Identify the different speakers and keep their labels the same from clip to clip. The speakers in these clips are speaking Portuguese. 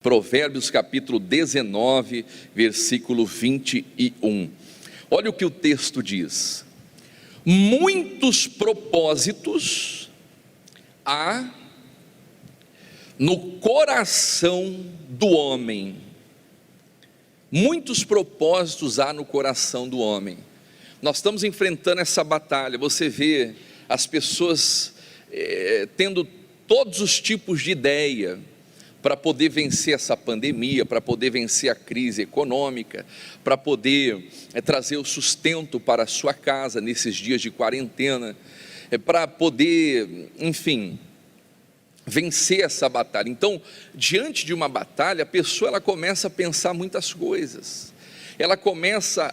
Speaker 1: Provérbios capítulo 19, versículo 21. Olha o que o texto diz: muitos propósitos há no coração do homem. Muitos propósitos há no coração do homem. Nós estamos enfrentando essa batalha. Você vê as pessoas tendo todos os tipos de ideia para poder vencer essa pandemia, para poder vencer a crise econômica, para poder trazer o sustento para a sua casa nesses dias de quarentena, para poder, enfim, vencer essa batalha. Então, diante de uma batalha, a pessoa ela começa a pensar muitas coisas. Ela começa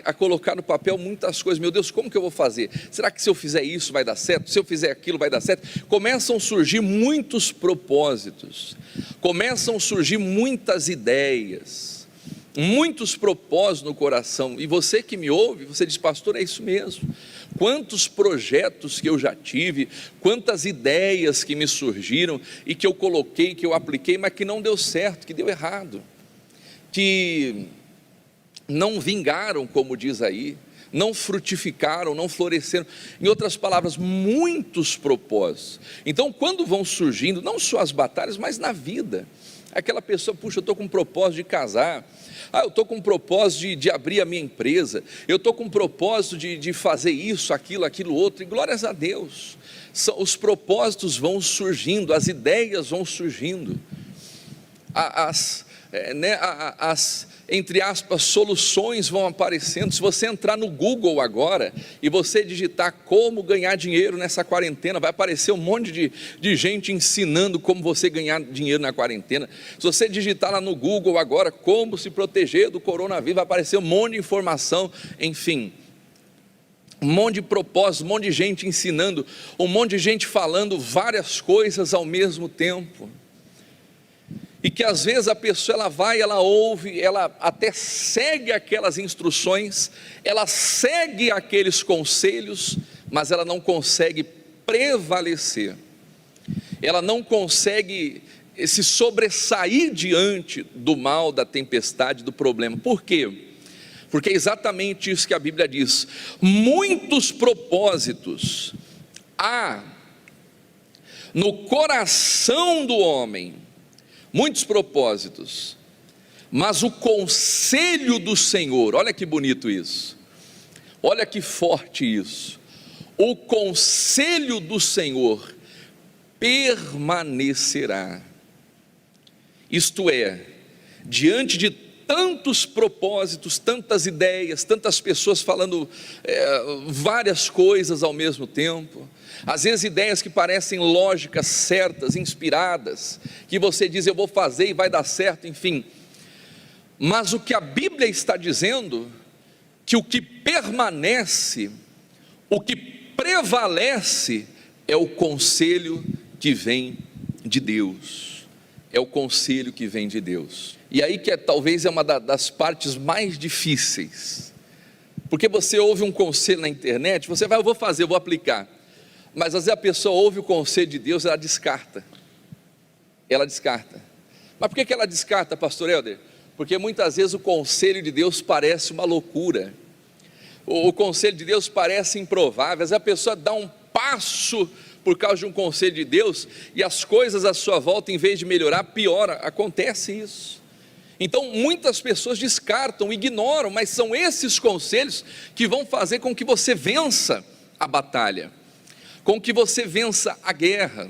Speaker 1: a colocar no papel muitas coisas. Meu Deus, como que eu vou fazer? Será que se eu fizer isso vai dar certo? Se eu fizer aquilo vai dar certo? Começam a surgir muitos propósitos, começam a surgir muitas ideias, muitos propósitos no coração. E você que me ouve, você diz: pastor, é isso mesmo. Quantos projetos que eu já tive, quantas ideias que me surgiram e que eu coloquei, que eu apliquei, mas que não deu certo, que deu errado, que não vingaram, como diz aí, não frutificaram, não floresceram. Em outras palavras, muitos propósitos. Então, quando vão surgindo, não só as batalhas, mas na vida, aquela pessoa: puxa, eu estou com um propósito de casar, eu estou com um propósito de abrir a minha empresa, eu estou com um propósito de fazer isso, aquilo outro, e glórias a Deus, os propósitos vão surgindo, as ideias vão surgindo, entre aspas, soluções vão aparecendo. Se você entrar no Google agora e você digitar como ganhar dinheiro nessa quarentena, vai aparecer um monte de gente ensinando como você ganhar dinheiro na quarentena. Se você digitar lá no Google agora como se proteger do coronavírus, vai aparecer um monte de informação, enfim, um monte de propósitos, um monte de gente ensinando, um monte de gente falando várias coisas ao mesmo tempo. E que às vezes a pessoa ela vai, ela ouve, ela até segue aquelas instruções, ela segue aqueles conselhos, mas ela não consegue prevalecer, ela não consegue se sobressair diante do mal, da tempestade, do problema. Por quê? Porque é exatamente isso que a Bíblia diz: muitos propósitos há no coração do homem, muitos propósitos, mas o conselho do Senhor, olha que bonito isso, olha que forte isso, o conselho do Senhor permanecerá. Isto é, diante de tantos propósitos, tantas ideias, tantas pessoas falando várias coisas ao mesmo tempo, às vezes ideias que parecem lógicas, certas, inspiradas, que você diz: eu vou fazer e vai dar certo, enfim, mas o que a Bíblia está dizendo, que o que permanece, o que prevalece, é o conselho que vem de Deus, é o conselho que vem de Deus. E aí que talvez é uma das partes mais difíceis, porque você ouve um conselho na internet, você vai: eu vou fazer, eu vou aplicar, mas às vezes a pessoa ouve o conselho de Deus, ela descarta. Mas por que ela descarta, pastor Helder? Porque muitas vezes o conselho de Deus parece uma loucura, o conselho de Deus parece improvável. Às vezes a pessoa dá um passo por causa de um conselho de Deus, e as coisas à sua volta, em vez de melhorar, piora. Acontece isso. Então muitas pessoas descartam, ignoram, mas são esses conselhos que vão fazer com que você vença a batalha, com que você vença a guerra.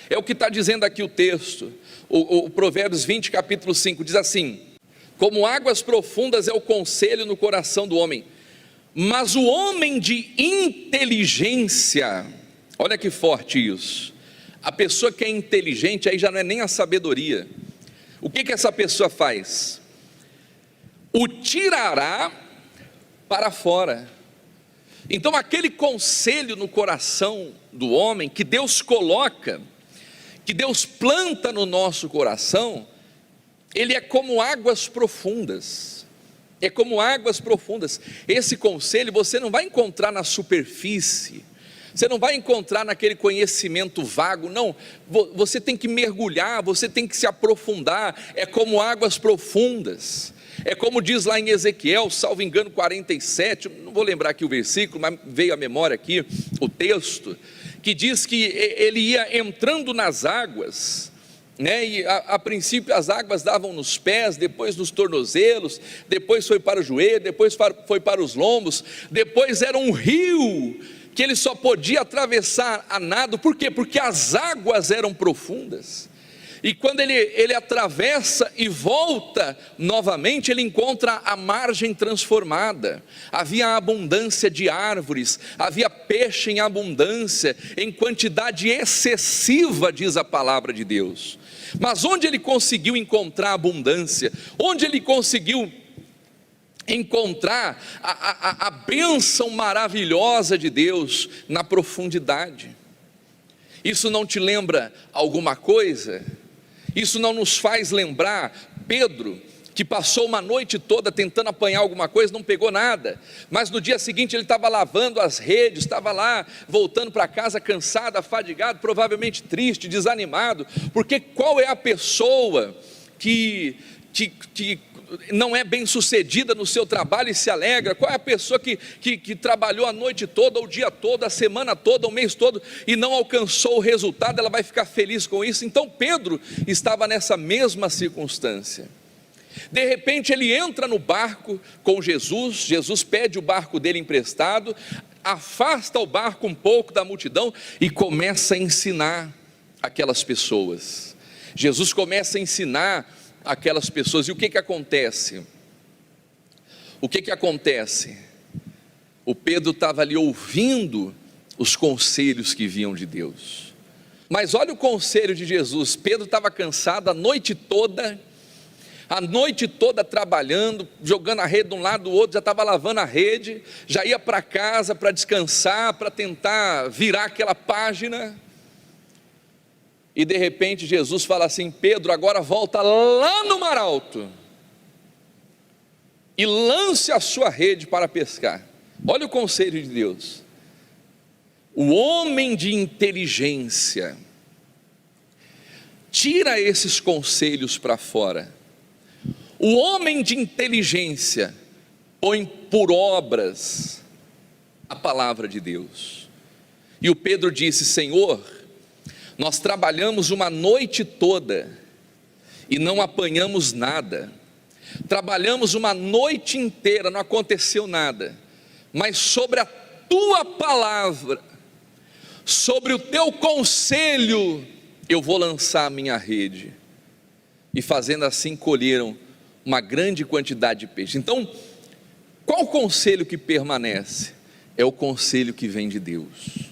Speaker 1: É o que está dizendo aqui o texto, o Provérbios 20, capítulo 5, diz assim: como águas profundas é o conselho no coração do homem, mas o homem de inteligência, olha que forte isso, a pessoa que é inteligente, aí já não é nem a sabedoria. O que essa pessoa faz? O tirará para fora. Então aquele conselho no coração do homem, que Deus coloca, que Deus planta no nosso coração, ele é como águas profundas, é como águas profundas. Esse conselho você não vai encontrar na superfície, Você não vai encontrar naquele conhecimento vago, não. Você tem que mergulhar, você tem que se aprofundar. É como águas profundas. É como diz lá em Ezequiel, salvo engano 47, não vou lembrar aqui o versículo, mas veio à memória aqui o texto, que diz que ele ia entrando nas águas, né? E a princípio as águas davam nos pés, depois nos tornozelos, depois foi para o joelho, depois foi para os lombos, depois era um rio, que ele só podia atravessar a nado. Por quê? Porque as águas eram profundas, e quando ele atravessa e volta novamente, ele encontra a margem transformada. Havia abundância de árvores, havia peixe em abundância, em quantidade excessiva, diz a palavra de Deus. Mas onde ele conseguiu encontrar abundância? Onde ele conseguiu encontrar a bênção maravilhosa de Deus? Na profundidade. Isso não te lembra alguma coisa? Isso não nos faz lembrar Pedro, que passou uma noite toda tentando apanhar alguma coisa, não pegou nada, mas no dia seguinte ele estava lavando as redes, estava lá, voltando para casa cansado, afadigado, provavelmente triste, desanimado, porque qual é a pessoa que não é bem sucedida no seu trabalho e se alegra? Qual é a pessoa que trabalhou a noite toda, o dia todo, a semana toda, o mês todo, e não alcançou o resultado? Ela vai ficar feliz com isso? Então Pedro estava nessa mesma circunstância. De repente ele entra no barco com Jesus, Jesus pede o barco dele emprestado, afasta o barco um pouco da multidão e começa a ensinar aquelas pessoas. Jesus começa a ensinar aquelas pessoas, e o que acontece? O que acontece? O Pedro estava ali ouvindo os conselhos que vinham de Deus, mas olha o conselho de Jesus. Pedro estava cansado a noite toda trabalhando, jogando a rede de um lado do outro, já estava lavando a rede, já ia para casa para descansar, para tentar virar aquela página, e de repente Jesus fala assim: Pedro, agora volta lá no mar alto e lance a sua rede para pescar. Olha o conselho de Deus. O homem de inteligência tira esses conselhos para fora. O homem de inteligência põe por obras a palavra de Deus. E o Pedro disse: Senhor, nós trabalhamos uma noite toda e não apanhamos nada. Trabalhamos uma noite inteira, não aconteceu nada. Mas sobre a tua palavra, sobre o teu conselho, eu vou lançar a minha rede. E fazendo assim colheram uma grande quantidade de peixe. Então, qual o conselho que permanece? É o conselho que vem de Deus,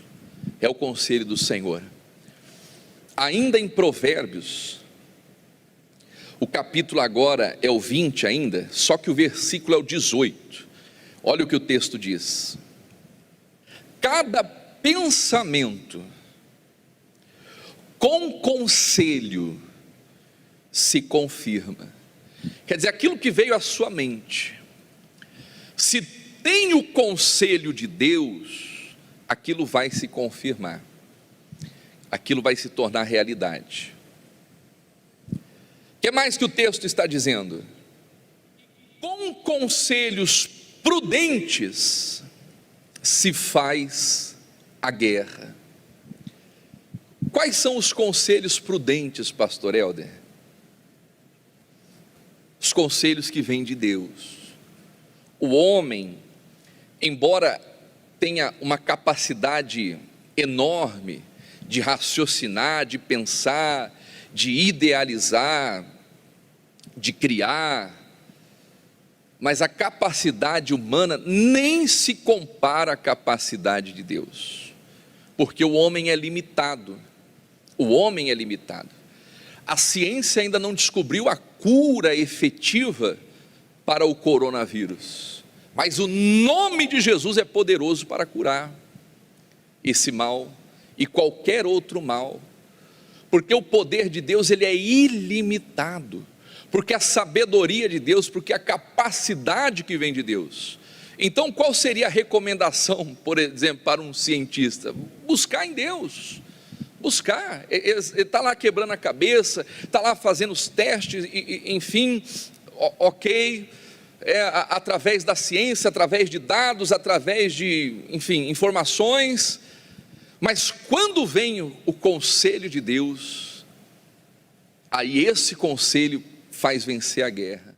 Speaker 1: é o conselho do Senhor. Ainda em Provérbios, o capítulo agora é o 20 ainda, só que o versículo é o 18. Olha o que o texto diz: cada pensamento com conselho se confirma. Quer dizer, aquilo que veio à sua mente, se tem o conselho de Deus, aquilo vai se confirmar, aquilo vai se tornar realidade. O que mais que o texto está dizendo? Com conselhos prudentes se faz a guerra. Quais são os conselhos prudentes, pastor Helder? Os conselhos que vêm de Deus. O homem, embora tenha uma capacidade enorme de raciocinar, de pensar, de idealizar, de criar, mas a capacidade humana nem se compara à capacidade de Deus, porque o homem é limitado. O homem é limitado. A ciência ainda não descobriu a cura efetiva para o coronavírus, mas o nome de Jesus é poderoso para curar esse mal e qualquer outro mal, porque o poder de Deus ele é ilimitado, porque a sabedoria de Deus, porque a capacidade que vem de Deus Então, qual seria a recomendação, por exemplo, para um cientista? Buscar em Deus. Buscar, ele está lá quebrando a cabeça, está lá fazendo os testes, enfim, ok, através da ciência, através de dados, através de, enfim, informações, mas quando vem o conselho de Deus, aí esse conselho faz vencer a guerra.